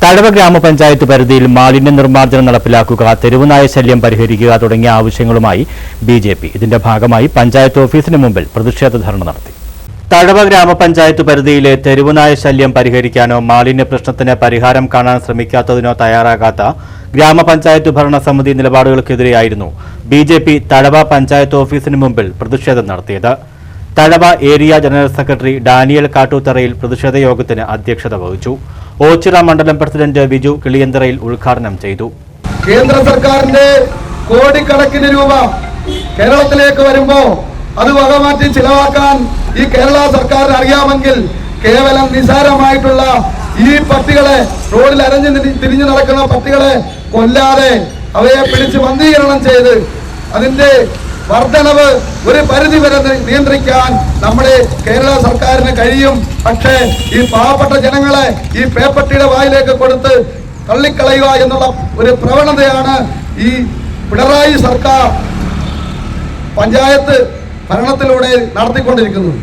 തഴവ ഗ്രാമപഞ്ചായത്ത് പരിധിയിൽ മാലിന്യ നിർമ്മാർജ്ജനം നടപ്പിലാക്കുക, തെരുവുനായ ശല്യം പരിഹരിക്കുക തുടങ്ങിയ ആവശ്യങ്ങളുമായി ബിജെപി. ഇതിന്റെ ഭാഗമായി പഞ്ചായത്ത് ഓഫീസിന് മുമ്പിൽ പ്രതിഷേധ ധർണ നടത്തി. തഴവ ഗ്രാമപഞ്ചായത്ത് പരിധിയിലെ തെരുവുനായ ശല്യം പരിഹരിക്കാനോ മാലിന്യ പ്രശ്നത്തിന് പരിഹാരം കാണാൻ ശ്രമിക്കാത്തതിനോ തയ്യാറാകാത്ത ഗ്രാമപഞ്ചായത്ത് ഭരണസമിതി നിലപാടുകൾക്കെതിരെയായിരുന്നു ബിജെപി തഴവ പഞ്ചായത്ത് ഓഫീസിന് മുമ്പിൽ പ്രതിഷേധം നടത്തിയത്. Thazhava area general secretary Daniel കാട്ടൂത്തറയിൽ പ്രതിഷേധ യോഗത്തിന് അധ്യക്ഷത വഹിച്ചു. ഓച്ചിറ മണ്ഡലം പ്രസിഡന്റ് ബിജു കിളിയന്തറയിൽ ഉദ്ഘാടനം ചെയ്തു. കേന്ദ്ര സർക്കാരിന്റെ കോടിക്കണക്കിന് രൂപ കേരളത്തിലേക്ക് വരുമ്പോൾ അത് വകമാറ്റി ചിലവാക്കാൻ ഈ കേരള സർക്കാരിന് അറിയാമെങ്കിൽ കേവലം നിസാരമായിട്ടുള്ള ഈ പട്ടികളെ, റോഡിൽ അരഞ്ഞു തിരിഞ്ഞു നടക്കുന്ന പട്ടികളെ കൊല്ലാതെ അവയെ പിടിച്ച് വന്ധീകരണം ചെയ്ത് അതിന്റെ വർധനവ് ഒരു പരിധി വരെ നിയന്ത്രിക്കാൻ നമ്മുടെ കേരള സർക്കാരിന് കഴിയും. പക്ഷേ ഈ പാവപ്പെട്ട ജനങ്ങളെ ഈ പേപ്പട്ടിയുടെ വായിലേക്ക് കൊടുത്ത് തള്ളിക്കളയുക എന്നുള്ള ഒരു പ്രവണതയാണ് ഈ പിണറായി സർക്കാർ പഞ്ചായത്ത് ഭരണത്തിലൂടെ നടത്തിക്കൊണ്ടിരിക്കുന്നത്.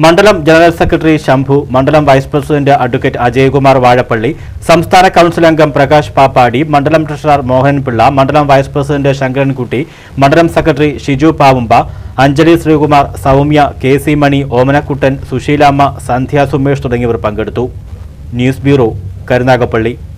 മണ്ഡലം ജനറൽ സെക്രട്ടറി ശംഭു, മണ്ഡലം vice president advocate Ajaykumar Vazhappally, സംസ്ഥാന കൌൺസിൽ അംഗം പ്രകാശ് പാപ്പാടി, മണ്ഡലം ട്രഷറർ മോഹൻപിള്ള, മണ്ഡലം വൈസ് പ്രസിഡന്റ് ശങ്കരൻകുട്ടി, മണ്ഡലം secretary Shiju Pavumba, Anjali Sreekumar, Soumya, K C Mani, Omanakuttan, Susheelamma, Sandhya Sumesh തുടങ്ങിയവർ പങ്കെടുത്തു. News bureau, Karunagappally.